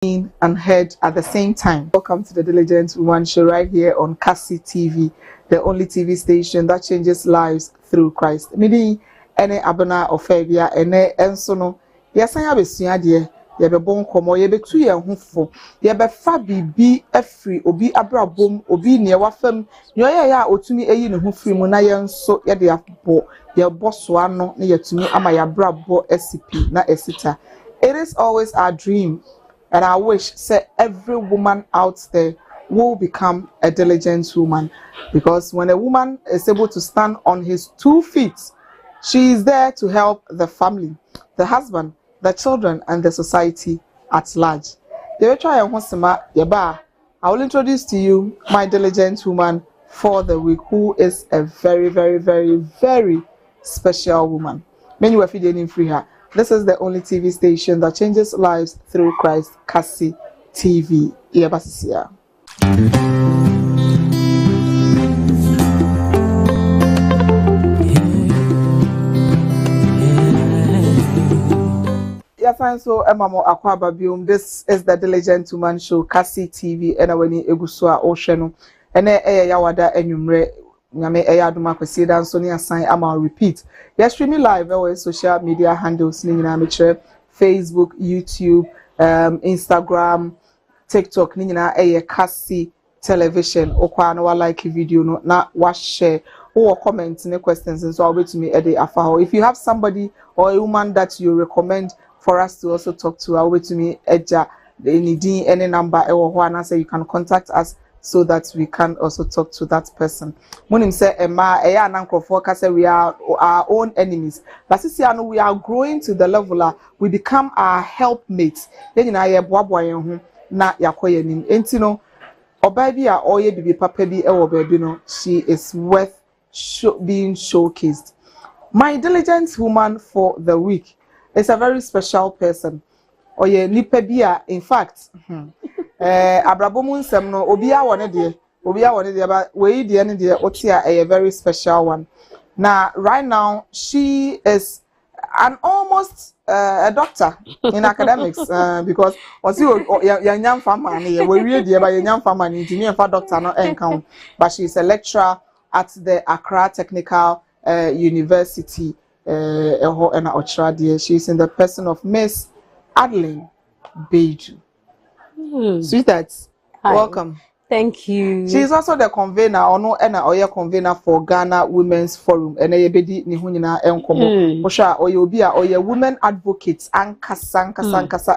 and heard at the same time. Welcome to the Diligent Woman Show right here on Kasi TV, the only TV station that changes lives through Christ. Midi ene abana ofebia ene ensono yesanya besua de yebe bon komo yebe tu ye hufo yebe fa bibi afri obi abrabom obi ne wafam nyoya ya otumi eyi ne hufri mu na yenso ye de abo ye boso ano ne yetumi ama ya brabo SCP na esita. It is always our dream and I wish say every woman out there will become a diligent woman, because when a woman is able to stand on his 2 feet, she is there to help the family, the husband, the children, and the society at large. I will introduce to you my diligent woman for the week, who is a very, very, very, very special woman. Many were feeding free her. This is the only TV station that changes lives through Christ, Kasi TV. Iyabasisia. So Emamo Akwababium. This is the Diligent Woman Show, Kasi TV, and when Egusua Oceano, and Yawada Enyumre, Yame Eyaduma Kwesida, and Sonia Sign, I'll repeat. You're streaming live on social media handles, Nina Facebook, YouTube, Instagram, TikTok, Nina Kasi Television, Okwana like video, no, na wash share, or comment, any questions, and so I'll wait to me Eddie Afaho. If you have somebody or a woman that you recommend for us to also talk to, I'll wait to me Edja, any number, or one, say you can contact us so that we can also talk to that person. Munim say Emma, Eya Nankro say we are our own enemies. But since we are growing to the level we become our helpmates. Then na ye boaboa yen na yakoye nim. Enti no, obabi a oye bibi papa bi ewo baby no, she is worth being showcased. My diligent woman for the week is a very special person. Oye nipa bi a, in fact, abrabomu nsem no obi a wone de ba we de ne de otia a very special one. Now right now she is an almost a doctor in academics, because osi yanyam fama ne we wie de ba yanyam fama ne engineer fa doctor no enkan, but she is a lecturer at the Accra Technical University and Otrade. She is in the person of Miss Adeline Baidoo. Sweetheart, welcome. Thank you. She is also the convener, or no, and convener for Ghana Women's Forum. And a bedi ni hunina enkomo. Osha oyobia oye women advocates and kasa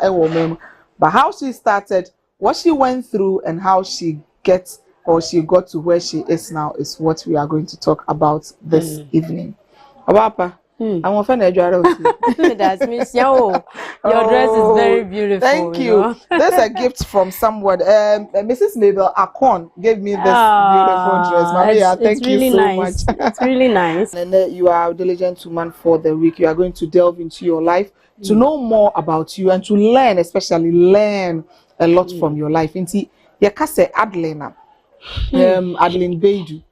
e woman. But how she started, what she went through, and how she gets or she got to where she is now is what we are going to talk about this evening. Abapa. I'm offended. That's Miss Yo. Your dress is very beautiful. Thank you. There's a gift from someone. Mrs. Mabel Akon gave me this beautiful dress. Maria, thank you really so nice. much. It's really nice. And you are a diligent woman for the week. You are going to delve into your life to know more about you and to learn, especially learn a lot from your life. Inti yakase Adeline, Adeline Baidoo.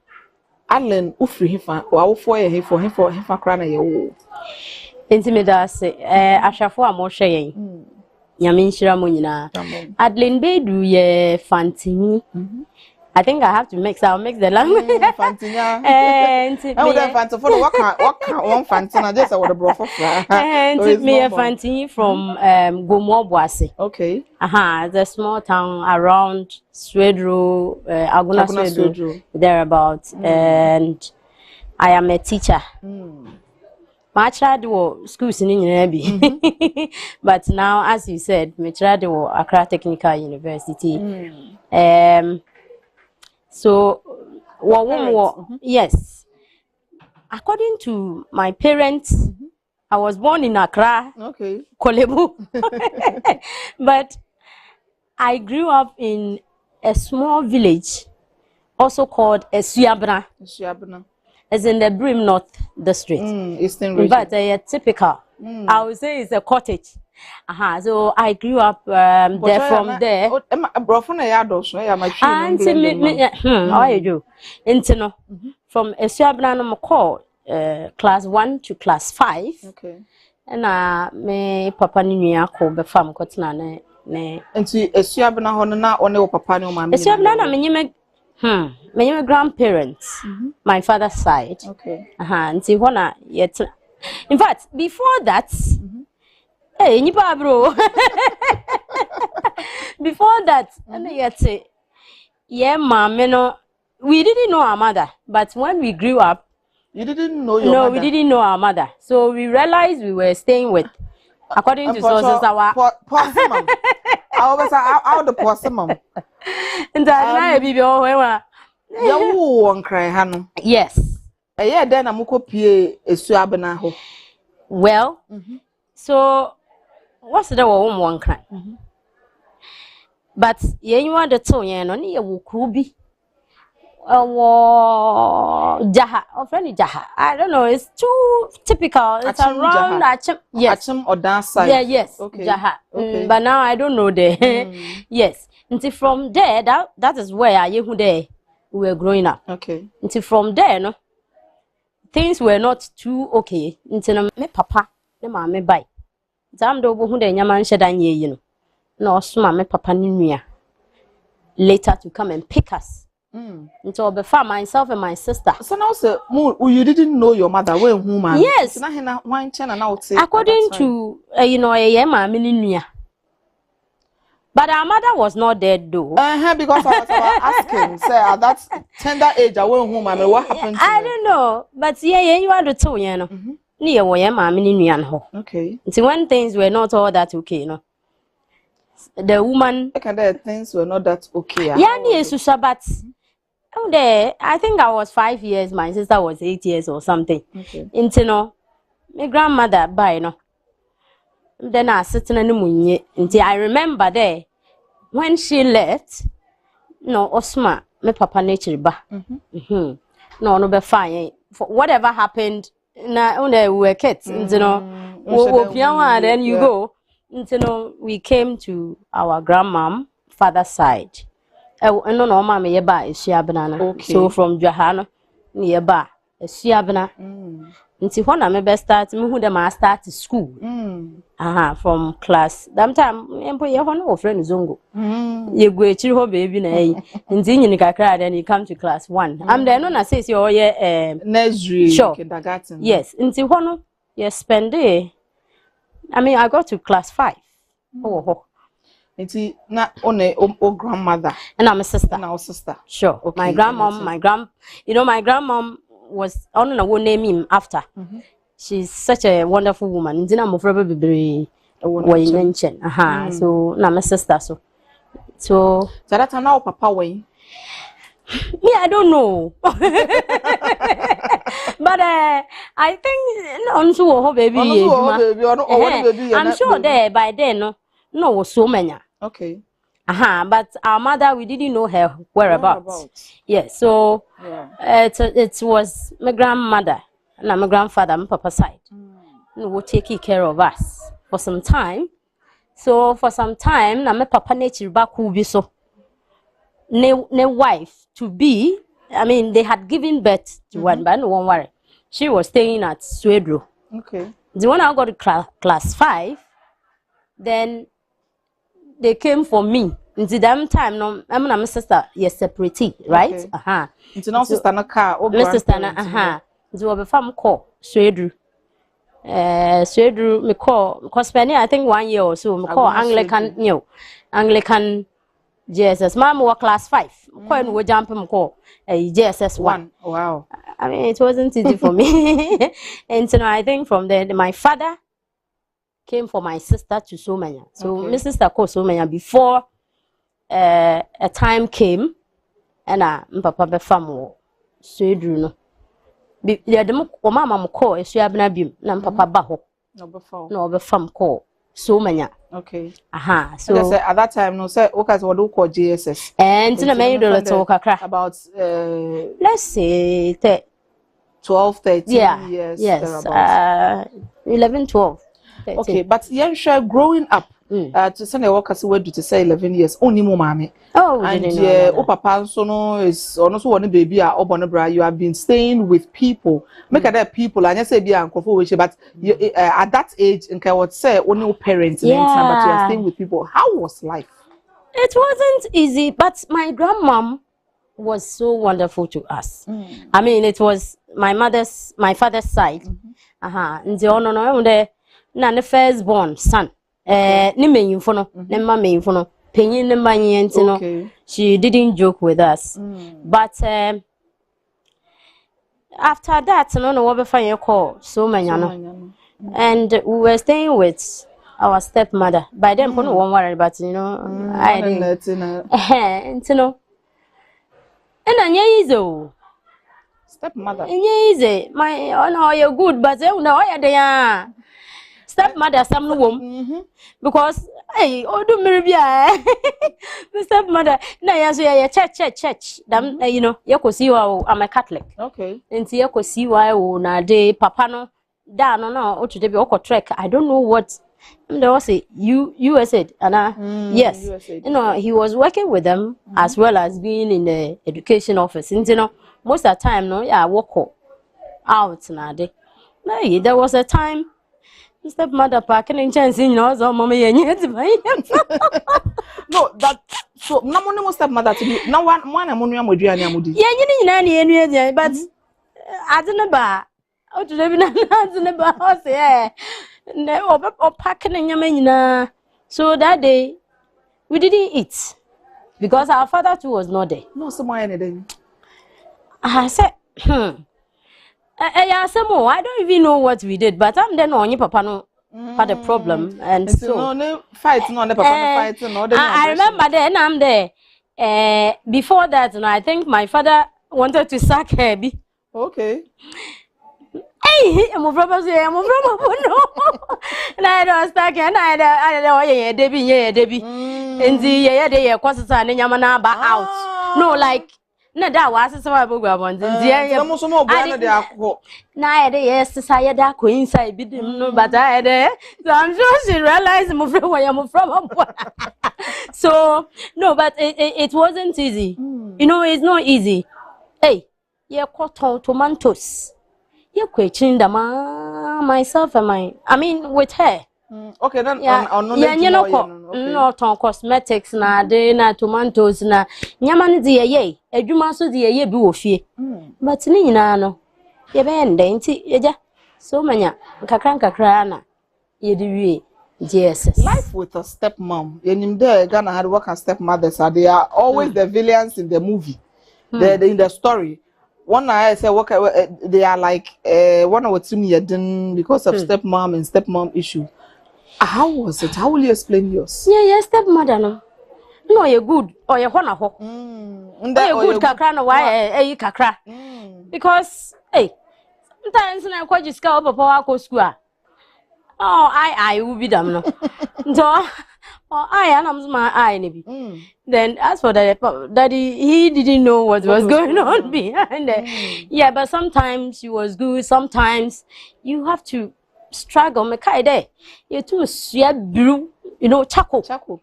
Adeline ufri hifa wa ufo ye hifa kra na ye wo Intimida se ashafo amoshe yen nyame nshira mo nyina. Adeline Baidoo ye fantini. I think I have to I'll mix the language. Fantinya. And fanti for what can one fantina just what the brofo fra. And me a fantini from Gomo Boase. Okay. The small town around Swedro, Aguna Swedro, thereabouts. And I am a teacher. My child was school in Nebi. But now, as you said, my child was Accra Technical University. So, yes, according to my parents, I was born in Accra, Kolebu, but I grew up in a small village, also called Esuabna. It's in the Brim North District, Eastern region. But typical. I would say it's a cottage. So I grew up there from there. How you do? Intino. From Esuabna call class 1 to class 5. Okay. And me papa ni ko be fam kotina ne nti esuabena ho no na one wo papa ne wo mama esuabena na menye grandparents my father's side. Okay. Nti ho na yet in fact before that hey nipa bro before that and yet yeah mama no we didn't know our mother, but when we grew up you didn't know your mother? No, we didn't know our mother. So we realized we were staying with, according to sources, our possum. I was out the possum. And that's baby oh you won't cry, Hannah. Yes. Yeah, then I'm copy a suabena ho. Well, so what's the one cry? But you want the tone, and only a wukubi. Jaha, or friendly Jaha. I don't know, it's too typical. It's around Achim, yes. Achim or dance side. Yeah, yes. Okay. Jaha. Okay. But now I don't know there. Yes. Until from there, that is where we were growing up. Okay. Until from there, no, things were not too okay. Until me papa, me mama buy. Zam do bo hu de nyaman shedan ye yi no. Na osoma me papa ni nua later to come and pick us. Until before myself and my sister. So now, sir, you didn't know your mother. Where whom? Yes. According to my nua. But our mother was not dead though. Because I was asking, sir, at that tender age, I went home. I mean, what happened to I don't know, but you are the two, you know. Near where my nua. Okay. See, when things were not all that okay, you know. The woman. Things were not that okay. Yeah, but. I think I was 5 years, my sister was 8 years or something. Okay. Into my grandmother by no. Then I sitting in the moon until I remember there when she left. No, Osma, my papa nature ba. No be fine. For whatever happened, na we were kids. Then you go. We came to our grandmom father's side. No, mama, ye ba banana. So from Johana, near ba Siabana. Until when I may start, me who them start school. From class. That time, employ your one friend Zongo. You go to baby, and then you cry, then you come to class 1. I'm there, no, I say, you're nursery, sure, kindergarten. Yes, until one, you spend day. I mean, I got to class 5. It's not only o grandmother and I'm a sister. And our sister. Sure. Okay, my grandmom, my grandmom was on a one name him after. She's such a wonderful woman. Dina mo forever be mention. So na my sister so that now papa way. Me, I don't know. But I think on so baby. I'm sure there by then no was so many. Okay. But our mother, we didn't know her whereabouts. Yes, so it was my grandmother and my grandfather, my papa's side, who were taking care of us for some time. So for some time, na my papa nature back who be so ne wife to be. I mean, they had given birth to one, but no one worry. She was staying at Swedro. Okay. The one I got to class 5, then they came for me. Until that time, no, I'm my sister. Yes, separate, right? Okay. Until now, sister na car. My sister na So we farm call Swedru. Swedru me call because spending I think 1 year or so. Me call Anglican JSS. Mama was class 5. When we jump me call JSS 1. Wow. I mean, it wasn't easy for me. And so I think from there, my father came for my sister to Somanya. So my sister called Somanya before a time came and papa be fam Swedru no. Be the mama mo call Esuabena bim na papa ba ho. No be fam call Somanya. Okay. So at that time no say okay so what do call JSS. And na me do talk about let's say 12 13 years. Yes. 11 12. 13. Okay, but yeah, sure growing up To send a worker to say 11 years, only mommy. Oh, and papa so no is also one baby or bonabra. You have been staying with people. Make that people and you say be uncle but at that age, and I would say only parents, but you are staying with people. How was life? It wasn't easy, but my grandmom was so wonderful to us. I mean, it was my father's side. And the firstborn son. Ni me yinfono, ne ma me yinfono. Penyin ne ma yentino. She didn't joke with us. But after that, no what be call so many. And we were staying with our stepmother. By then, no one worried, but I didn't. And I stepmother. Easy. My you're good, but they are. Stepmother, some woman, because hey, do mirabia. The stepmother, no, yes, church. You could see I'm a Catholic. Okay. And you could see why na de papa no, or to be oko trek. I don't know what. There was a USA, and yes, USA. He was working with them as well as being in the education office. And most of the time, walk out na de. No, there was a time. Stepmother packing in chance, so mommy and yet. No, that so no one stepmother to be no one among you would do. Yeah, but I don't know about how to live in a house, yeah. No, or packing in your menina. So that day we didn't eat because our father too was not there. No, somewhere anything. I said, I don't even know what we did, but I'm then on your papa no had a problem, and so no fighting on the papa fighting. I remember then I'm there. Before that, I think my father wanted to sack her. Okay. Hey, I'm a brother. No, and I don't stack, and I don't Debbie, and the causes an Yamana out. No, like. No, that was so I boga ones. Almost more brand they are. Now, yes, society are coincide, but I so I'm sure she realized where I'm from. So, no, but it wasn't easy. It's not easy. Hey, you're caught tomatoes. You're questioning the myself and I mean, with her. Okay, then no cosmetics na de na tomatoes na nyama de ye adwuma so de ye bi wo fie but ni nyina no ye be ende nti ye so manya kakra na ye de wie Jesus. Life with a stepmom. Yenim there Ghana had work as stepmothers are they are always the villains in the movie. They're in the story. One I say work they are like one or two years because of stepmom and stepmom issue. How was it? How will you explain yours? Yeah, stepmother no. No, you're good or you're one of her. You're good kakra no why kakra. Because hey, sometimes I quite just go up a school. Oh, I will be damn no. So, I am my eye maybe. Then as for daddy, he didn't know what was going on behind there. Yeah, but sometimes she was good. Sometimes you have to struggle. Me kai there. You too sweet blue, charcoal.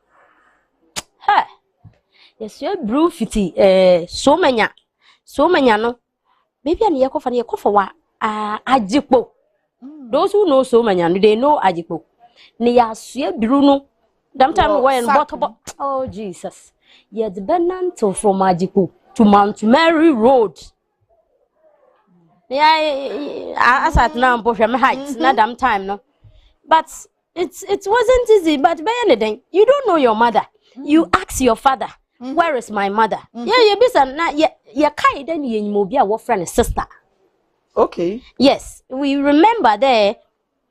Hey, yes, you blue fiti. So many no. Maybe I'm here for what? Ajipo. Those who know so many, they know ajipo. Niya sweet blue no. Sometimes when bottle. Oh Jesus. Yeah, the Benanto from Ajipo to Mount Mary Road. Yeah, as at now, both from heights, not damn time, no. But it wasn't easy. But by anything, you don't know your mother. You ask your father, where is my mother? Yeah, you be some. Yeah, kai then you mobile what friend and sister. Okay. Yes, we remember there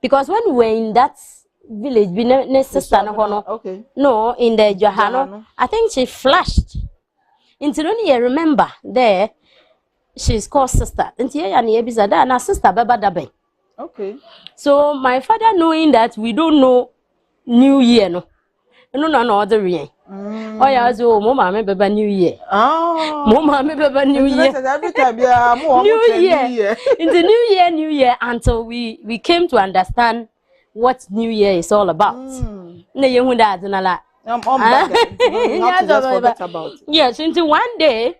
because when we were in that village, be sister no. Okay. No, in the Johano, I think she flashed. Into only you remember there. She's called sister. And her sister Baba Dabe. Okay. So my father knowing that we don't know New Year no other year. Oh yeah, so Mama me Baba New Year. Oh. Mama me Baba New Year. Every time New Year. In the New Year until we came to understand what New Year is all about. Ne yehu that na la. Just forget about it. Yes, until one day,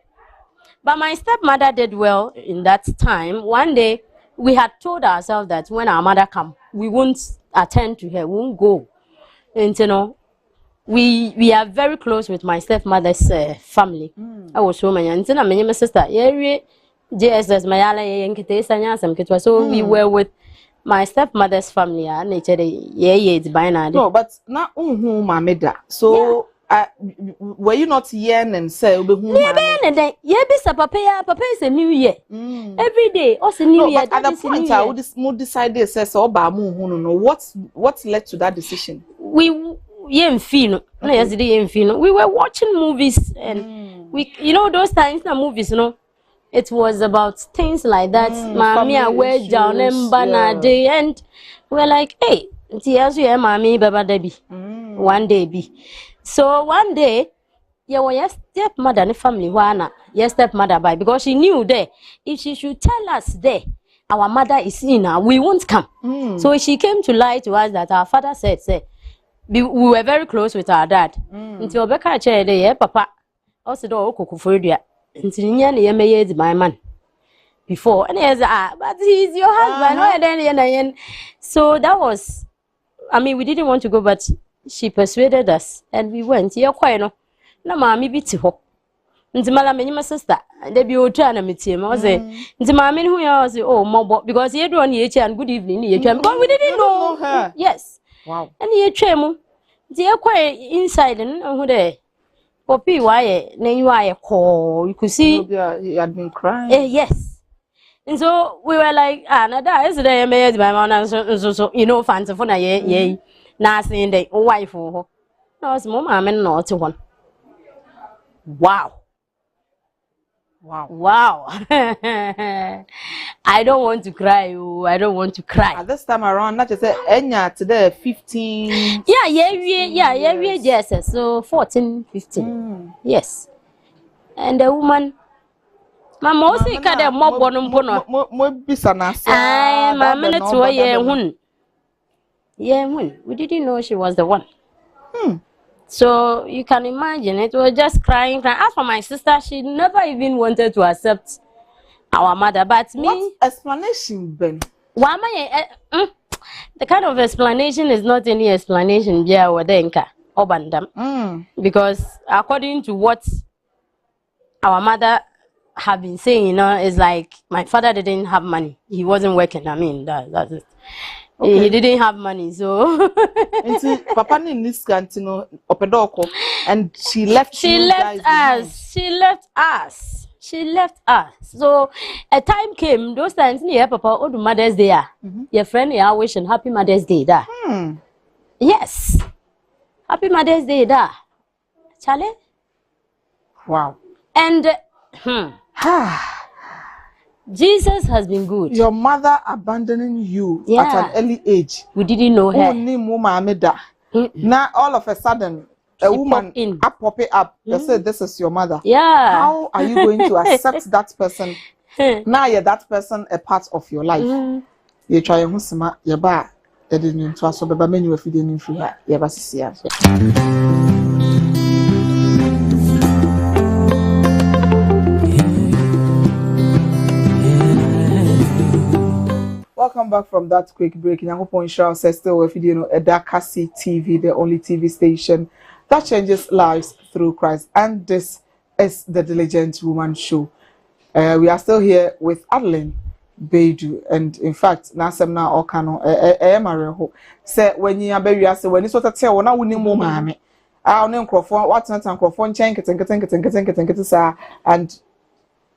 but my stepmother did well in that time. One day, we had told ourselves that when our mother come, we won't attend to her, we won't go. And you know, we are very close with my stepmother's family. I was so many, and my sister, JSS Mayala, so we were with my stepmother's family. It's by now. No, but not Mameda. So were you not young and say, papa is a New Year. Every day, also New Year. At the point, I would decide this says, oh, what led to that decision? We were watching movies, and we, you know, those times the movies, you know, it was about things like that. Mommy, I wear down and banana, and we're like, hey, mommy, Baba Debbie, one day be. So one day, your stepmother and family, your stepmother by, because she knew there, if she should tell us there, our mother is in her, we won't come. So she came to lie to us that our father said, we were very close with our dad. Until Becca chair there, papa, also do Okufuria. Until Yan my man. Before, and he says, but he's your husband. And so that was, I mean, we didn't want to go, but she persuaded us, and we went. You're quite no, mammy beat ho. Ntimala many my sister, they be old trying to meet him. I was saying, Ntimami who was oh, mob, because he had one year and good evening, but we didn't know her. Yes. Wow. And he tremble. They are quite inside and who there. Poppy, why, then you are a call. You could see he had been crying. Yes. And so we were like, that is the made my man, so you know, fancy for ye, nothing the wife for her. No, it's more, I'm not one. Wow. Wow. I don't want to cry. I don't want to cry. At this time around, not just Enya today, 15. Yeah, yes. So 14, 15. Yes. And the woman, Mama also had a mob on Mamma, we didn't know she was the one. So you can imagine, it was just crying. As for my sister, she never even wanted to accept our mother. But me, what explanation, Ben? The kind of explanation is not any explanation, because according to what our mother have been saying, you know, it's like my father didn't have money. He wasn't working. I mean, that's it. Okay. He didn't have money, so. Papa in this cantino, Opedoko, and she left. She left us. So a time came. Those times, near Papa, all the Mother's Day. Your friend, you wishing Happy Mother's Day, da. Yes, Happy Mother's Day, da. Charlie. Wow. And Jesus has been good. Your mother abandoning you at an early age. We didn't know her. Now all of a sudden, a woman pop it up. They say this is your mother. Yeah. How are you going to accept that person? Now you're that person a part of your life. You try to husma your bar. They didn't to us so the menu if you didn't free her. You ever see her. Welcome back from that quick break. Nyankopon Show says still if you know Lecturer-Accra TV, the only TV station that changes lives through Christ. And this is the Diligent Woman Show. We are still here with Adeline Baidoo, and in fact, Nasem na Okano Mareho say when you are very say when you sort of tell na wuni mo maame. Ah no microphone what not microphone chain keten and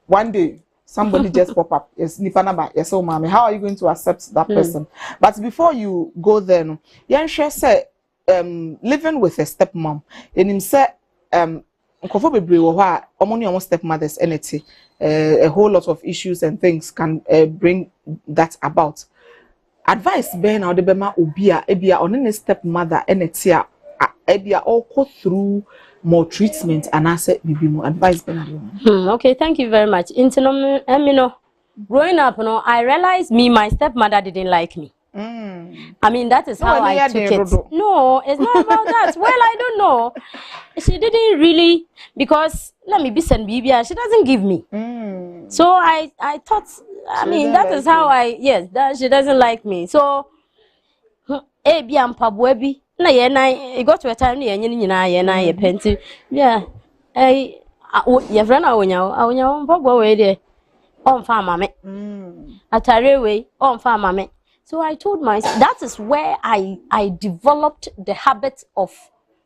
one day somebody just pop up. Yes, nipa number. Yes, oh, mommy. How are you going to accept that person? But before you go there, no, Yansha said, living with a stepmom, and him said, almost stepmothers, anything, a whole lot of issues and things can bring that about. Advice, Ben, or the Bema Ubia, Ebia, on any stepmother, anything, Ebia, all go through more treatment and I said be more advice. Okay, thank you very much. Growing up, I realized my stepmother didn't like me. I mean, that is how I took it. No, it's not about that. Well, I don't know. She didn't really, because let me be send Bibia, she doesn't give me. So I thought, I mean, that is how that she doesn't like me. So, Ebi and Pabwebi, it got to a time near ye penty. Yeah, your friend, I will Pabwa way there on farm, at a railway on farm. So I told myself that is where I developed the habit of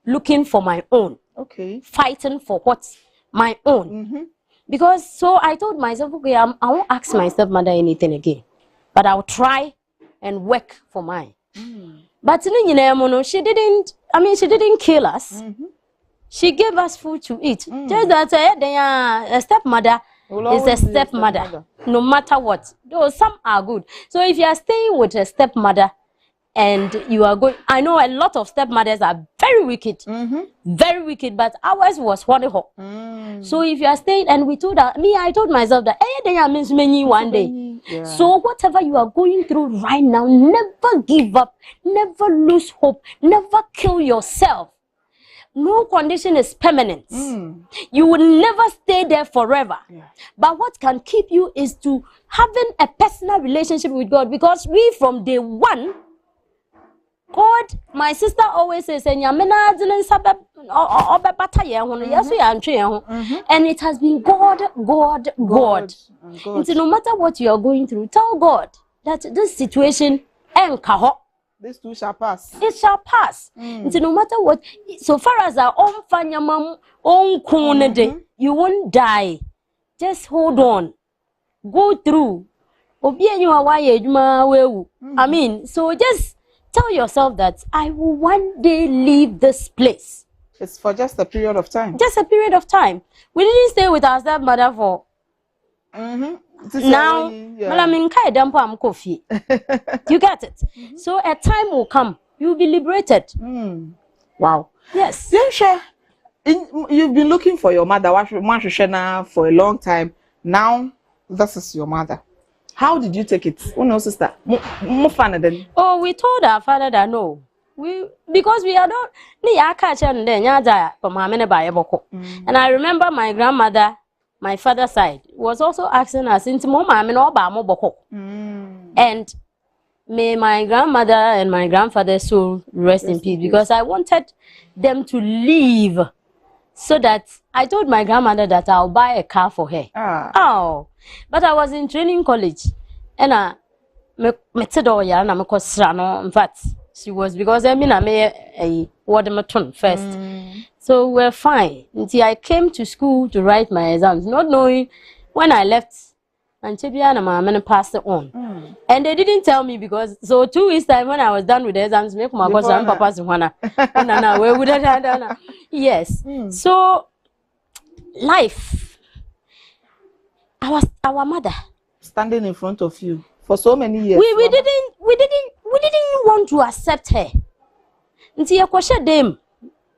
looking for my own. Okay. Fighting for what's my own. Because so I told myself, okay, I won't ask my stepmother anything again, but I'll try and work for mine. But she didn't. I mean, she didn't kill us. She gave us food to eat. Just that a stepmother is a stepmother, no matter what. Though some are good. So if you are staying with a stepmother and you are going, I know a lot of stepmothers are very wicked, but ours was wonderful. So if you are staying, and we told her, I told myself that means many one day. Yeah. So whatever you are going through right now, never give up, never lose hope, never kill yourself. No condition is permanent. You will never stay there forever. Yeah. But what can keep you is to having a personal relationship with God, because we from day one, God, my sister always says, and it has been God. And so no matter what you are going through, tell God that this situation this too shall pass. It shall pass. And so no matter what, so far as our own fanyamam own corner you won't die. Just hold on. Go through. I mean, so just tell yourself that I will one day leave this place. It's for just a period of time. Just a period of time. We didn't stay with our stepmother for. Now, you get it. So a time will come. You'll be liberated. Wow. Yes. You've been looking for your mother for a long time. Now, this is your mother. How did you take it? Oh no, sister. Oh, we told our father that no. Because we are not. And I remember my grandmother, my father's side, was also asking us, and may my grandmother and my grandfather's soul rest in peace, because I wanted them to leave, so that I told my grandmother that I'll buy a car for her. Oh, but I was in training college, and in fact, she was, because I mean, I made a watermelon first. So we're fine until I came to school to write my exams, not knowing when I left, and Chibiana Mama passed it on. And they didn't tell me, because so 2 weeks time when I was done with the exams, make my boss and papa's one. Where would I done? Yes. So life. Our mother standing in front of you for so many years. We didn't want to accept her. Until you question them.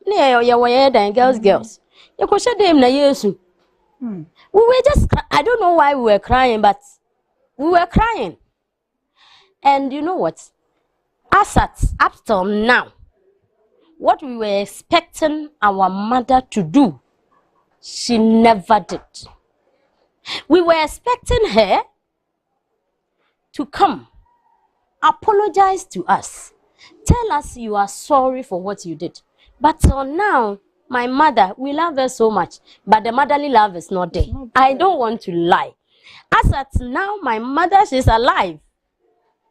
Girls. You question them na yesu. We were just, I don't know why we were crying, but we were crying. And you know what? Up till now, what we were expecting our mother to do, she never did. We were expecting her to come, apologize to us, tell us you are sorry for what you did. But till now, my mother, we love her so much, but the motherly love is not there. I don't want to lie. As at now, my mother, she's alive.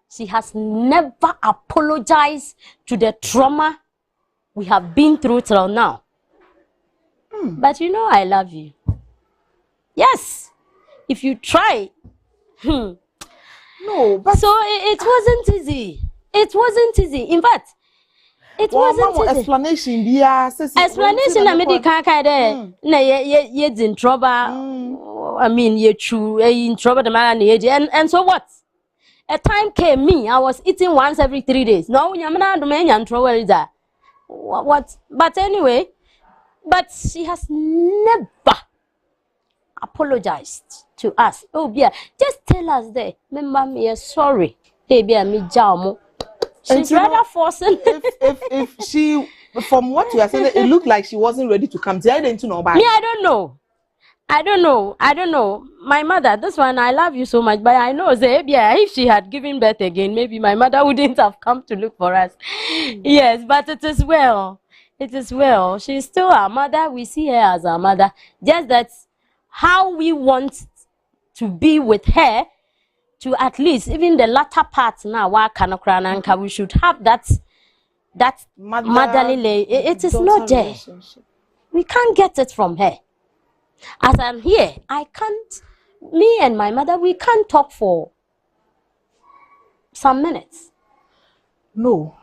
She has never apologized to the trauma we have been through till now. But you know, I love you. Yes. If you try. No, but so it wasn't easy. It wasn't easy. In fact, it wasn't easy. Explanation, explanation na me di kaka there. Na ye in trouble. I mean, you in trouble the man and so what? A time came me, I was eating once every 3 days. No, yamana do me in trouble is that. What? But anyway, but she has never apologized to us. Oh, yeah, just tell us there. Remember me, sorry. Baby, me jamo. She's rather forcing. If she, from what you are saying, it looked like she wasn't ready to come. I didn't know about. Me, I don't know. I don't know. My mother, this one, I love you so much, but I know, yeah, if she had given birth again, maybe my mother wouldn't have come to look for us. Yes, but it is well. It is well. She's still our mother. We see her as our mother. Just that how we want to be with her, to at least, even the latter part now, we should have that motherly. It is not there. We can't get it from her. As I'm here, I can't, me and my mother, we can't talk for some minutes. No.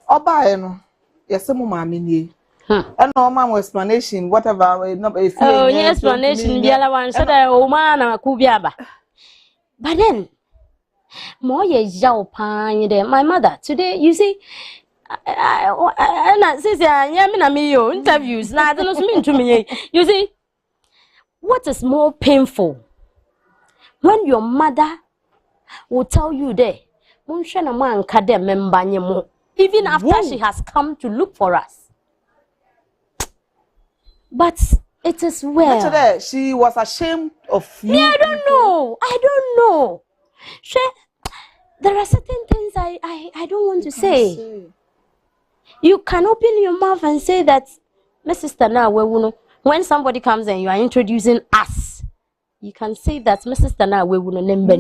Oba, yes, mommy. And no mama explanation, whatever. Oh, yes, explanation, the other one, so that woman could be aba. But then, more ye my mother, today, you see, I say, I interviews, now, that doesn't mean to me. You see, what is more painful? When your mother will tell you there, even after she has come to look for us. But it is well. She was ashamed of you. Me, I don't know. There are certain things I don't want to say. You can open your mouth and say that, my sister, now when somebody comes and you are introducing us, you can say that my sister now we will remember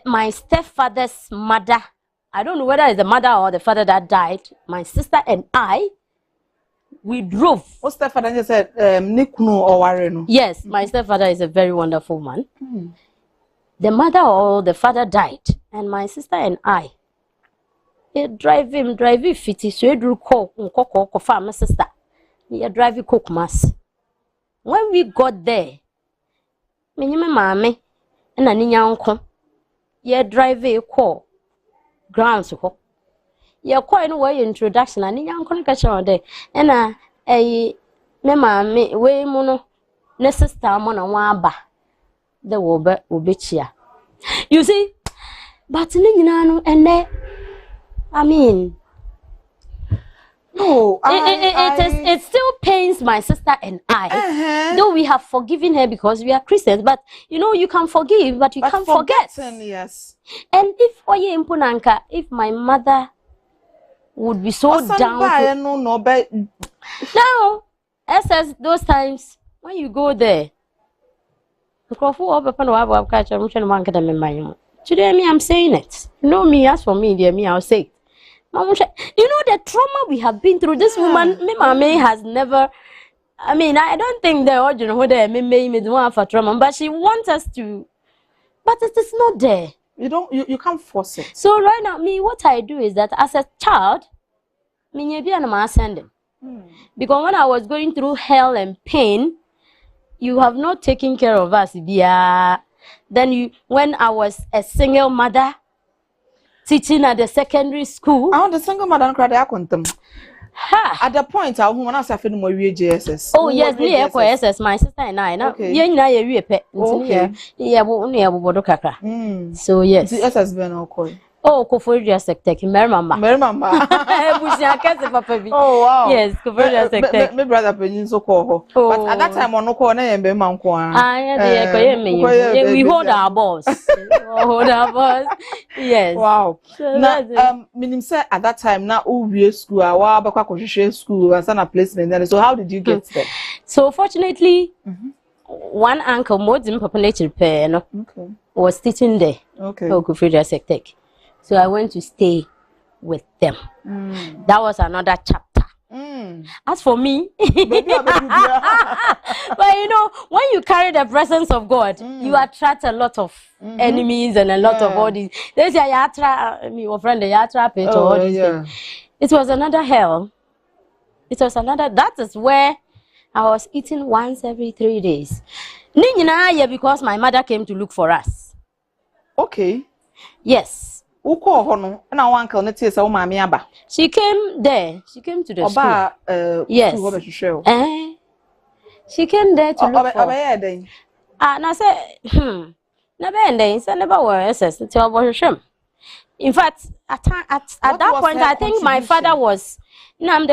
my stepfather's mother. I don't know whether it's the mother or the father that died. My sister and I, we drove. What stepfather just said, Nikunu or Warren? Yes, my stepfather is a very wonderful man. The mother or the father died, and my sister and I, drive him 50. So you do call my sister. You drive cook mass. When we got there, me and my mommy and a uncle, you drive a call grounds. You call in way introduction and your uncle catch on there. And my mammy, way mono, necessary mon and waba. The wobe ubichia. You see, but Ninano and there, I mean. No, it still pains my sister and I. Though we have forgiven her because we are Christians, but you know you can forgive, but you can't forget. Yes. And if my mother would be so down. Now, SS those times when you go there, today me I'm saying it. You know me, as for me, dear me, I'll say it. You know the trauma we have been through. This woman, Mama has never. I mean, I don't think the original whether me don't have a trauma, but she wants us to. But it is not there. You can't force it. So right now, me, what I do is that as a child, me send them. Because when I was going through hell and pain, you have not taken care of us, Then when I was a single mother. Teaching at the secondary school. I want the single mother cried. At the point, I want to say more JSS. Oh yes, me SS. My sister and I. Now, okay. So yes. The SS been okay. Oh, Koforia sector, Merimamba. Oh wow. Yes, Koforia sector. My brother Penin so call. But at that time, on no corner and be manko. We hold our boss. Hold our boss. Yes. Wow. Now, meaning say at that time now we school, our bakwa school and sana placement. So how did you get there? So fortunately, one uncle, more than population pair, was teaching there. Okay. Koforia sector. So I went to stay with them. That was another chapter. As for me, but you know, when you carry the presence of God, you attract a lot of enemies and a lot of all these. They say, your friend, all these things. It was another hell. It was another. That is where I was eating once every 3 days. Because my mother came to look for us. Okay. Yes. She came there. She came to the school. Yes. She came there to look for. And I said, never ending. Never were SS. In fact, at that point, I think my father was and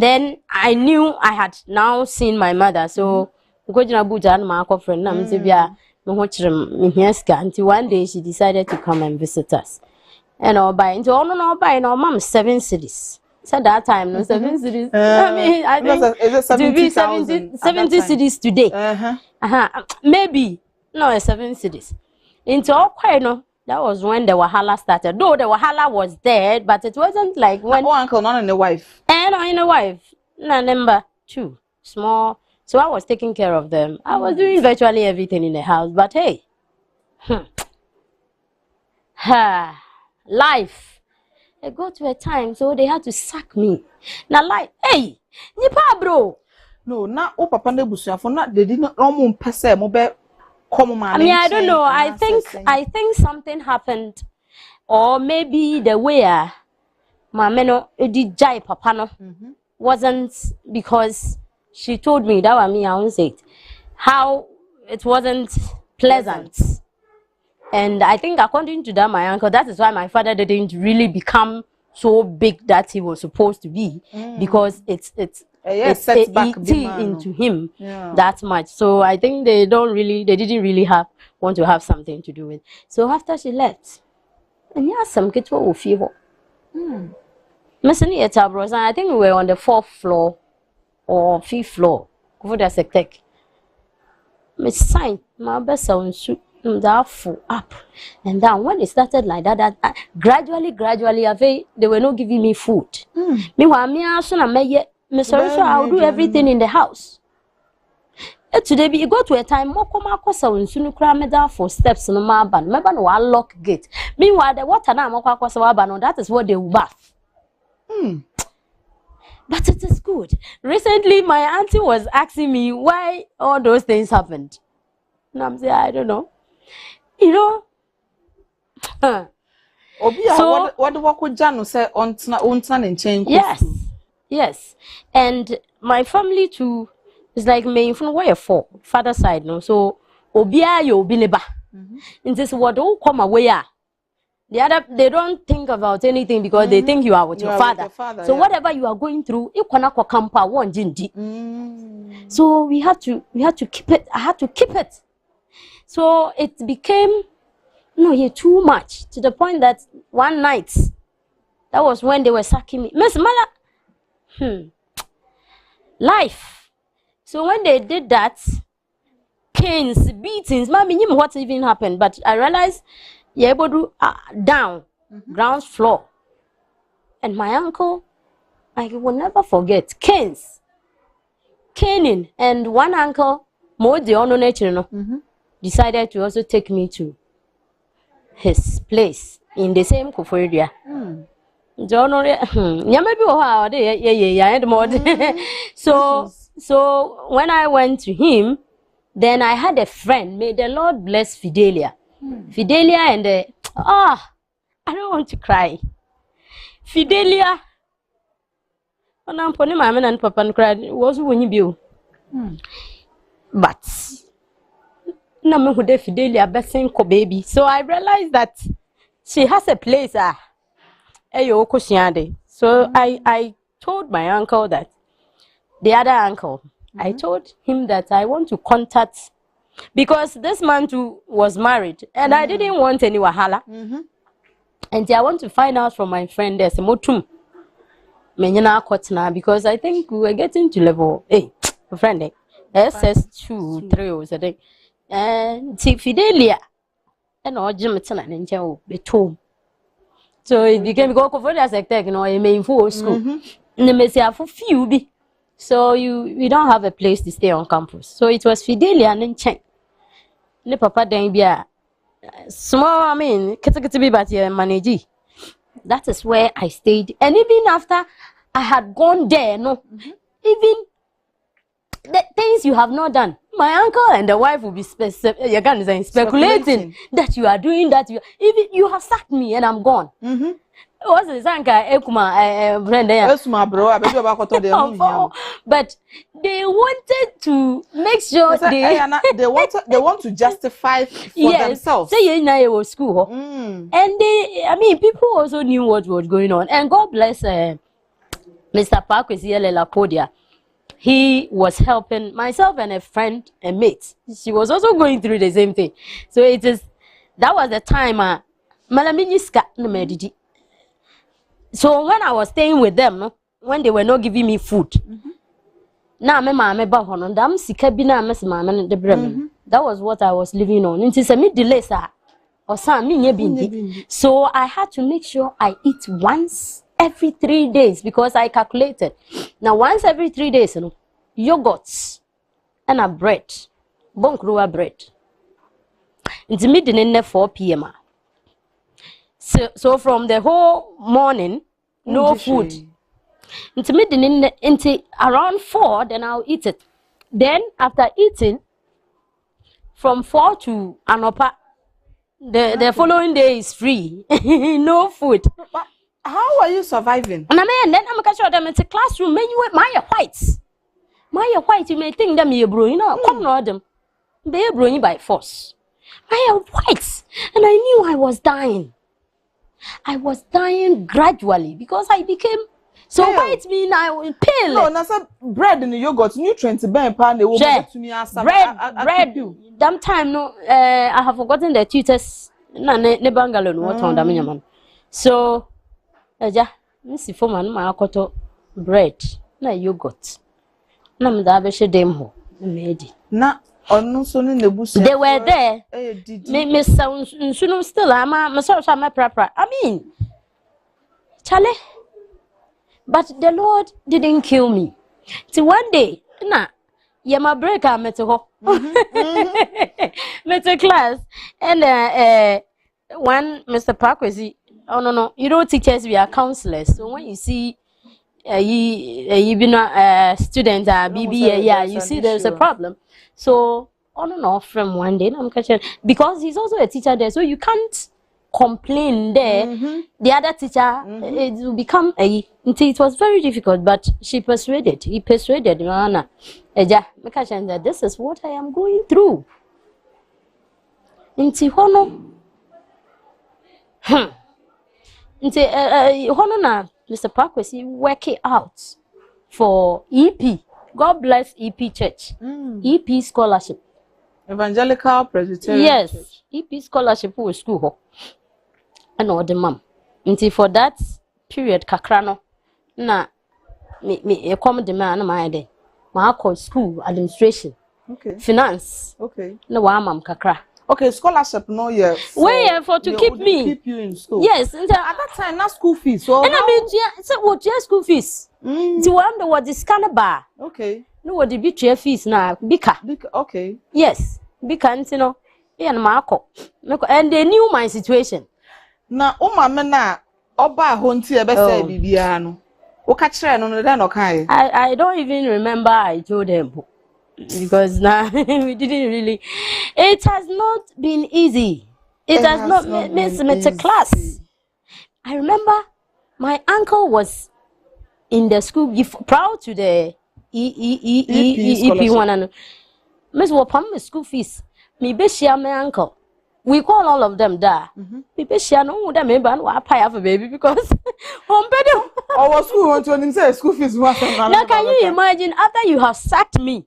then I knew I had now seen my mother. So one day she decided to come and visit us. And all by into no by no mom 7 cities. So that time no 7 cities. I mean I think it be 70 cities today. Maybe no 7 cities. Into all quite no. That was when the wahala started. Though the wahala was there, but it wasn't like when uncle, not in the wife. And in the wife. No, number 2. Small. So I was taking care of them. I was doing virtually everything in the house. But hey. Life. It got to a time, so they had to sack me. Now life, hey, nipa bro. No, not oh papa ne busu for not they didn't almost pass mobe. I mean, I don't know. I think something happened, or maybe the way my meno did jai papa no wasn't because she told me that was me. I won't say it. How it wasn't pleasant, and I think according to that, my uncle, that is why my father didn't really become so big that he was supposed to be, because it's into him that much. So I think they didn't really want to have something to do with. So after she left, and yeah, some kids were fever. Missing a tabros, and I think we were on the 4th floor or 5th floor. Go for the sectec. Miss sign my best sound suit that full up and down. When it started like that, gradually, they were not giving me food. Meanwhile, me also I'll do everything in the house. Today, it got to a time more come across soon cram for steps no more ban. Remember no lock gate. Meanwhile, the water now more across that is what they will bath. But it is good. Recently, my auntie was asking me why all those things happened. And I'm saying, I don't know. You know. So what would Janu say on and change? Yes. And my family too is like me from where for father side, no. So Obia yo bineba. In this what all come away. The other they don't think about anything because they think you are with your father. So whatever you are going through, you cannot campa one jindi. So we had to keep it. I had to keep it. So it became too much to the point that one night, that was when they were sacking me. Miss Mala, life. So when they did that, canes, beatings, mommy knew what even happened, but I realized you're able to down, ground floor. And my uncle, I will never forget, canes, caning, and one uncle, more the honor nature, decided to also take me to his place in the same Kufuria. So when I went to him, then I had a friend. May the Lord bless Fidelia. Fidelia and I don't want to cry. Fidelia. And I'm putting my man and papa and cried. Was when you build. But no who Fidelia best baby. So I realized that she has a place. So I told my uncle that the other uncle. I told him that I want to contact, because this man too was married and I didn't want any wahala. And I want to find out from my friend there's a motum. Because I think we were getting to level friend SS2, 3 was a day. And Fidelia and all Jimson and Joe betom. So it became go for the sector, a main full school. And the Messia for few be. So we don't have a place to stay on campus. So it was Fidelia and Chen. Ne papa then be small, be but manage. That is where I stayed. And even after I had gone there, even the things you have not done, my uncle and the wife will be speculating that you are doing that. Even you have sacked me and I'm gone. What's the sanka ekuma brand there? Esuma bro, I bet you about to but they wanted to make sure they want to justify for themselves. Say you know school. And they, I mean, people also knew what was going on. And God bless Mr. Parkwesi Lapodia. He was helping myself and a friend, a mate. She was also going through the same thing. So that was the time so when I was staying with them, when they were not giving me food, that was what I was living on. So I had to make sure I eat once every 3 days because I calculated. Now once every 3 days, yogurts and a bread, bonkruwa bread. It's midnight 4 p.m. So from the whole morning, no food. It's midnight into around 4, then I'll eat it. Then after eating, from 4 to anopa, the following day is free. No food. But how are you surviving? And then I'm going to show them it's a classroom. My white, you may think them you're bro, come on them. They're bro by force. My white, and I knew I was dying. I was dying gradually because I became so pale. White mean I was pale. No, that's bread and yogurt, nutrients, bread. Bread. That time no, I have forgotten the tutors. Ne bungalow no what on the so, Missy Foreman, my akoto bread, na yogurt. Na mdabeshe demho, made. Na. They were there. Miss Soon still, I'm my prapra. I mean, Charlie. But the Lord didn't kill me. Till one day, my break, I met a met a class, and one Mr. Parkwesi. Oh no, you know, teachers we are counselors. So when you see you been a student, BB, you see there's a problem. So on and off from one day, I'm catching because he's also a teacher there, so you can't complain there. The other teacher, it will become it was very difficult, but he persuaded Joanna, that this is what I am going through. In Tihono, Mr. Parkwesi is working out for EP. God bless EP Church. EP scholarship. Evangelical Presbyterian yes, Church. EP scholarship was school. And all the mom. Until for that period, Kakrano, me come the man my day. My school administration. Okay. Finance. Okay. No one mom kakra. Okay, scholarship no year. Where for to keep me. Keep you in school. Yes, at that time, not school fees. So and I mean, so what your school fees? The one that was the scanner bar. Okay. No, what the big fees now? Bika. Okay. Yes, Bika, you know, and Marco. And they knew my situation. Now, mama, Oba Honti, a best Bibiano. I don't even remember I told them. Because now we didn't really. It has not been easy. It has not been a class. I remember my uncle was in the school proud to the EP one and Miss Wapam school fees. Me be share my uncle. We call all of them there. Me be share no them maybe I pay for baby because our school want to say school fees. Now can you imagine after you have sacked me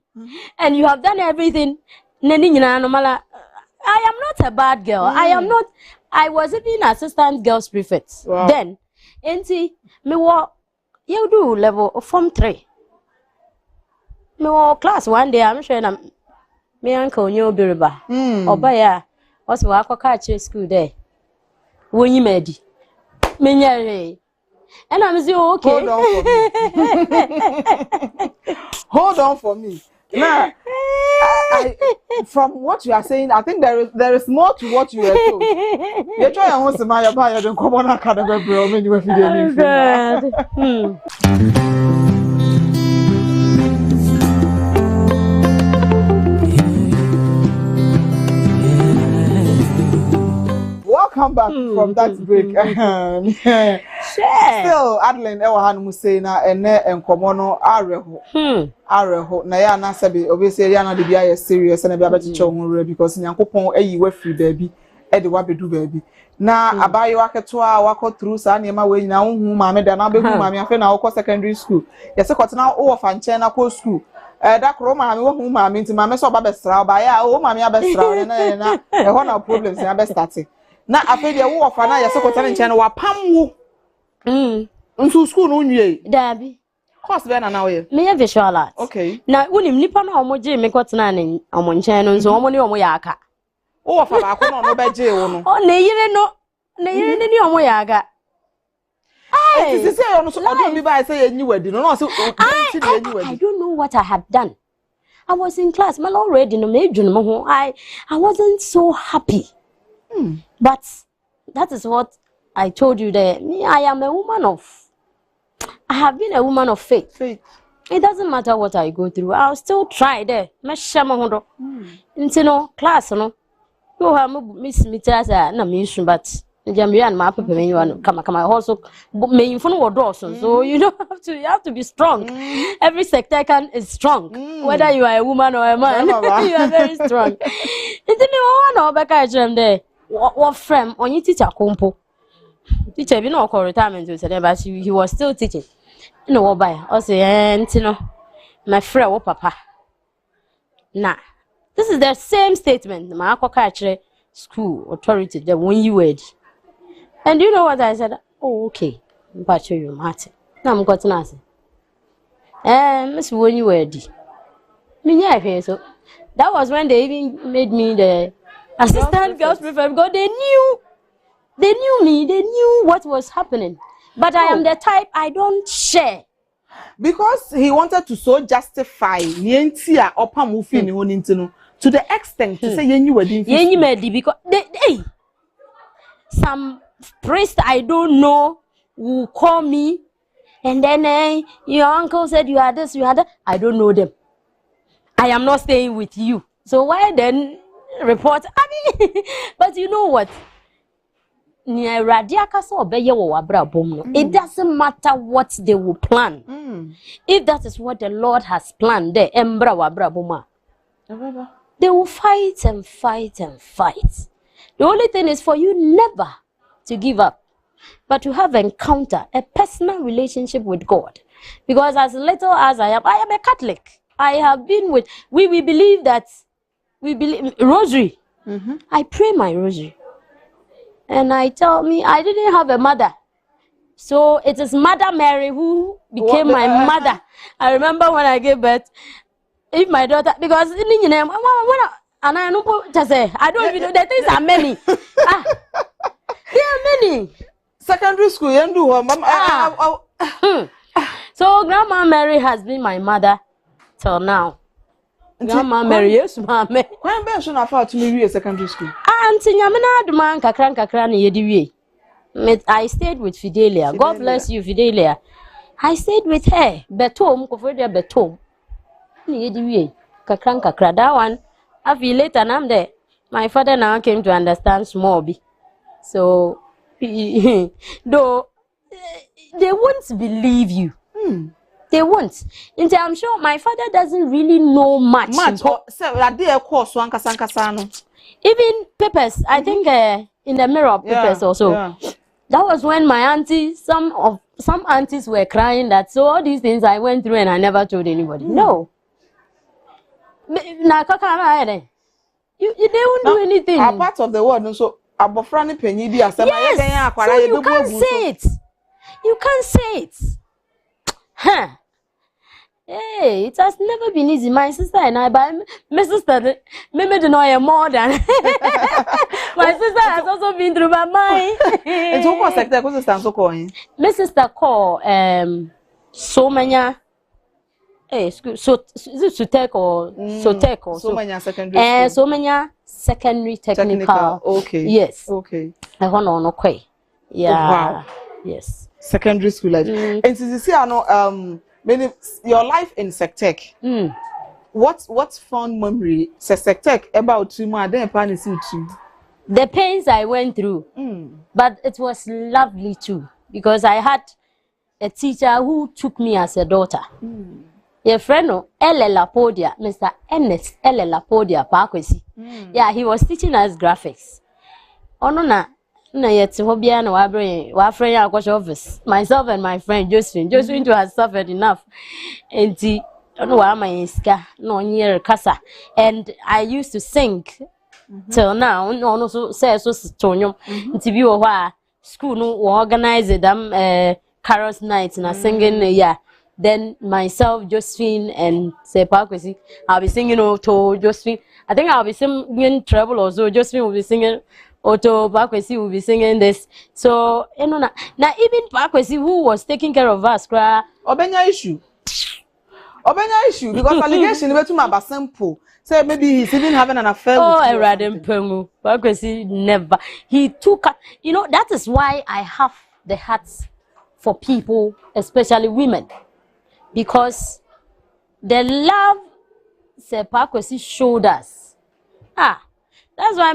and you have done everything? I am not a bad girl. I was even assistant girls prefect. Wow. Then, me you do level form 3. Me class 1 day. I'm sure me uncle knew Biriba. Obaya was work catch school there. When you made me. And I'm so okay. Hold on for me. Now, from what you are saying, I think there is more to what you are told. You're trying to say my buyer don't come on academic bro when you were feeling Welcome back from that break. Still, Adeline, Ewahan Musena, and Encomono, Areho, Nayana Sabi, obviously, Yana de Bia serious and a baby children because Yankopon, a you free baby, Eddie Wabidu baby. Now, Abayo Akatua, walk through Sanima way now, whom I made an abbey, whom I mean, I secondary school. Yes, I got now over Fanchena Co school. That Roma, whom I mean to my mess of Babestra, by our mammy Abestra, and a one of problems in Abestati. Now, I feel the war for now, yes, I got an channel, Pamu. Into school, no, ye, Dabby. Cost then an hour. Me a visual art. Okay. Now, when him nip on homogy, make what's none on channels, or money on Moyaka. Oh, for I couldn't know by jail. Oh, nay, you know, nay, you know Moyaga. I don't know what I had done. I was in class, my already in a major. I wasn't so happy. But that is what I told you there. Me, I am a woman of. I have been a woman of faith. It doesn't matter what I go through. I'll still try there. Into no class, no. You have Miss Mitasa, no mission, but Jamian, my papa, when you want to come, also may in front of Dawson. So you don't have to. You have to be strong. Every sector is strong. Whether you are a woman or a man, you are very strong. Into the one or back at there. What friend on your teacher compo? Teacher, you know, call retirement to say, but he was still teaching. You know what by? I say, you know, my friend, what papa. Nah, this is the same statement. My aquaculture school authority, the one you word. And you know what I said? Oh, okay. But you, Martin. Now I'm got to answer. Miss, when you were me, yeah, so that was when they even made me the assistant girls prefer because they knew me, they knew what was happening. But I am the type I don't share. Because he wanted to so justify Nientia or Pamufi to the extent to say you were doing because they some priest I don't know will call me and then your uncle said you are this, you are that. I don't know them. I am not staying with you. So why then report? I mean, but you know what? It doesn't matter what they will plan. If that is what the Lord has planned, they will fight and fight and fight. The only thing is for you never to give up, but to have encounter a personal relationship with God. Because as little as I am a Catholic. I have been with, we believe that, we believe, rosary. I pray my rosary. And I didn't have a mother. So it is Mother Mary who became my mother. I remember when I gave birth, if my daughter, because I don't even know, the things are many. There are many. Secondary school, you do. So Grandma Mary has been my mother till now. Grandma Mary, yes, mama. When Ben should have to me secondary school. Auntie Yamina, the man kakran I stayed with Fidelia. God bless you, Fidelia. I stayed with her. Betom, Kofodia Betom. Kakran that one. I feel later and I'm there. My father now came to understand small. So, though they won't believe you. They won't. And I'm sure my father doesn't really know much. Even papers, I think in the mirror papers also. Yeah. That was when my auntie, some aunties were crying that so all these things I went through and I never told anybody. No. You they won't do anything. A part of the world, so abofrani penny be as so you can't say it. You can't say it. Huh. Hey, it has never been easy. My sister and I, but my sister, maybe the know more than my sister has also been through my mind. And so what sector was the so calling? My sister call so many. So is it Sutek or Sotek or so many secondary so many secondary technical. Okay. Yes. Okay. I want no quay. Yeah. Oh, wow. Yes. Secondary school life. And to see, I know your life in Sectech. What fond memory Sectech about you more than Panis too? The pains I went through, but it was lovely too. because I had a teacher who took me as a daughter. Your friend, no, Lapodia, Mr. Ernest Lapodia, Parkwesi. Yeah, he was teaching us graphics. Oh, no, na yet, Hobia, no, our friend, our office. Myself and my friend, Josephine. Josephine has suffered enough. And I don't know why my ska, no, near Casa. And I used to sing till now, no, so say, so, Tonyo, to be a school, no, organize it, Carol's nights and singing, yeah. Then myself, Josephine, and say Parkwesi, I'll be singing to Josephine. I think I'll be singing treble or so. Josephine will be singing auto. Parkwesi will be singing this. So you know now even Parkwesi, who was taking care of us, Obenya issue because allegation is too much simple. Say maybe he's even having an affair with you. Oh, I read him. Parkwesi never. He took. That is why I have the heart for people, especially women. Because the love Parkwesi showed us. That's why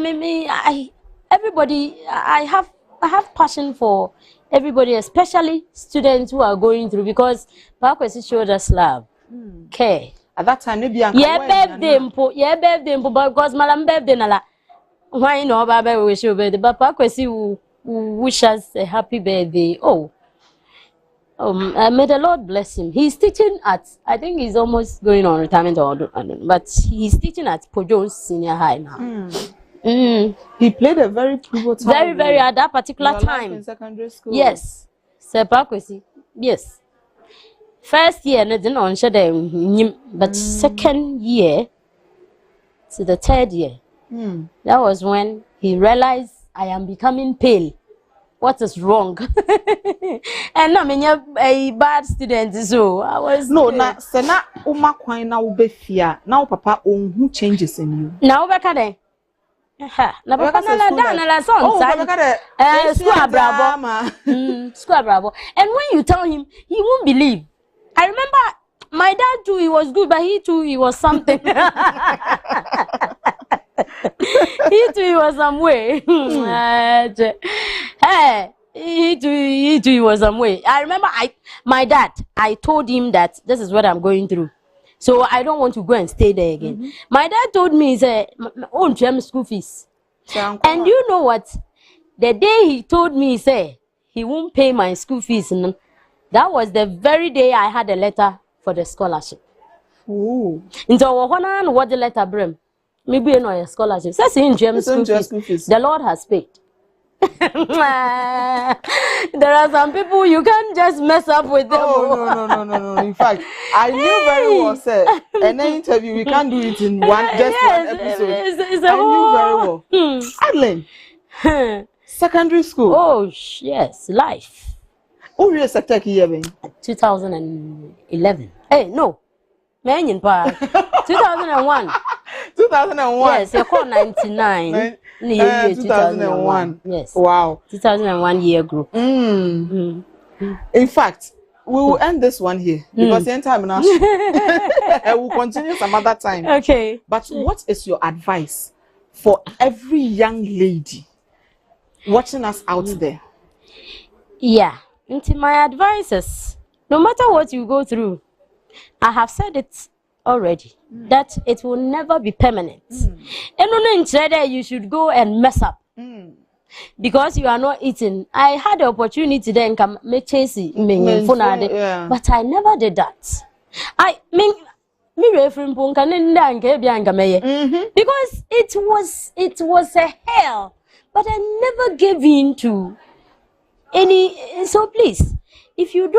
I have passion for everybody, especially students who are going through, because Parkwesi showed us love, care. At that time, maybe birthday, because Malam birthday nala. Why no Baba wish you birthday, but Parkwesi will wish us a happy birthday. May the Lord bless him. He's teaching at, I think he's almost going on retirement, but he's teaching at Pojo's Senior High now. He played a very pivotal role. Very at that particular time in secondary school. Yes, Parkwesi. Yes. First year, I didn't on but second year to the third year, that was when he realized I am becoming pale. What is wrong? And I mean, a bad student, so I was. No, na sena uma kwai na ubefia. Now papa who changes in you. Now bekade. Na papa na la son. School bravo. And when you tell him, he won't believe. I remember my dad too. He was good, but he too he was something. He was some way. Hey, he was some way. I remember my dad, I told him that this is what I'm going through. So I don't want to go and stay there again. My dad told me, he said, own school fees. And you know what? The day he told me, he said, he won't pay my school fees. That was the very day I had a letter for the scholarship. Ooh. So what the letter bring? Maybe you know a scholarship. Says in James school fees. The Lord has paid. There are some people you can't just mess up with them. Oh, no. In fact, I knew very well, sir. An interview, we can't do it in one episode. I knew very well. Adeline, secondary school. Oh, yes, life. Oh, yes, 2011. Hey, no. 2001. 2001. Yes, you're called 99. 2001. Yes. Wow. 2001 year group. In fact, we will end this one here because the entire time I will continue some other time. Okay. But what is your advice for every young lady watching us out there? Yeah. My advice is, no matter what you go through, I have said it already, that it will never be permanent. And you should go and mess up because you are not eating. I had the opportunity then come me chasey but I never did that. I mean because it was a hell, but I never gave in to any. So please, if you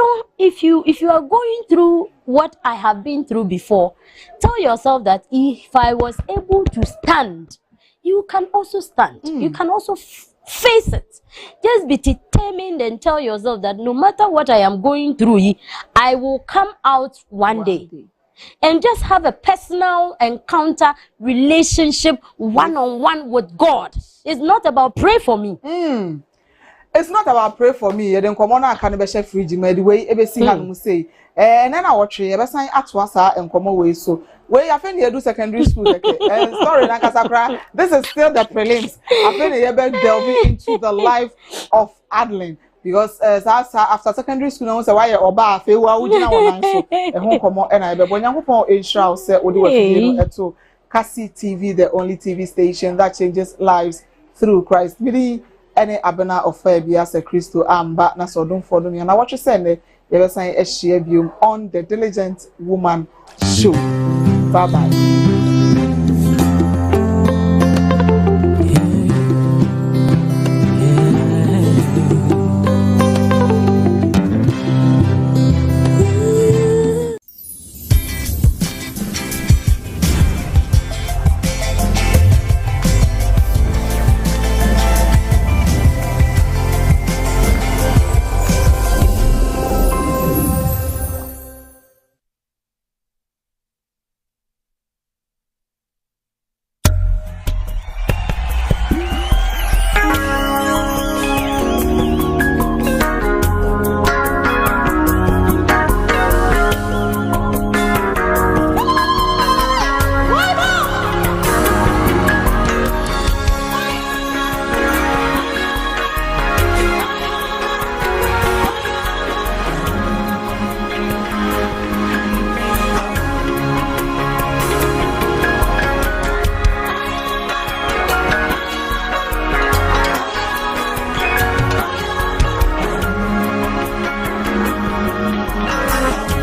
are going through what I have been through before, tell yourself that if I was able to stand, you can also stand. You can also face it. Just be determined and tell yourself that no matter what I am going through, I will come out one day. And just have a personal encounter, relationship, one-on-one with God. It's not about pray for me. It's not about pray for me. Then come on, I can't be chef fridge. The way every single say, and then I watch you. Every sign at wasa and come away. So where I think you do secondary school. Sorry, this is still the prelims. I think you better delving into the life of Adeline. because after secondary school no say why oba afi wa ugina wonan so e ho komo e na e bebo nyankopon ensure say odi wa fie no eto Kasi TV, the only TV station that changes lives through Christ. Bidi any abena of Fabia as a Christo amba na so don't follow me. And I watch you send you sign a share on the Diligent Woman show. Bye bye.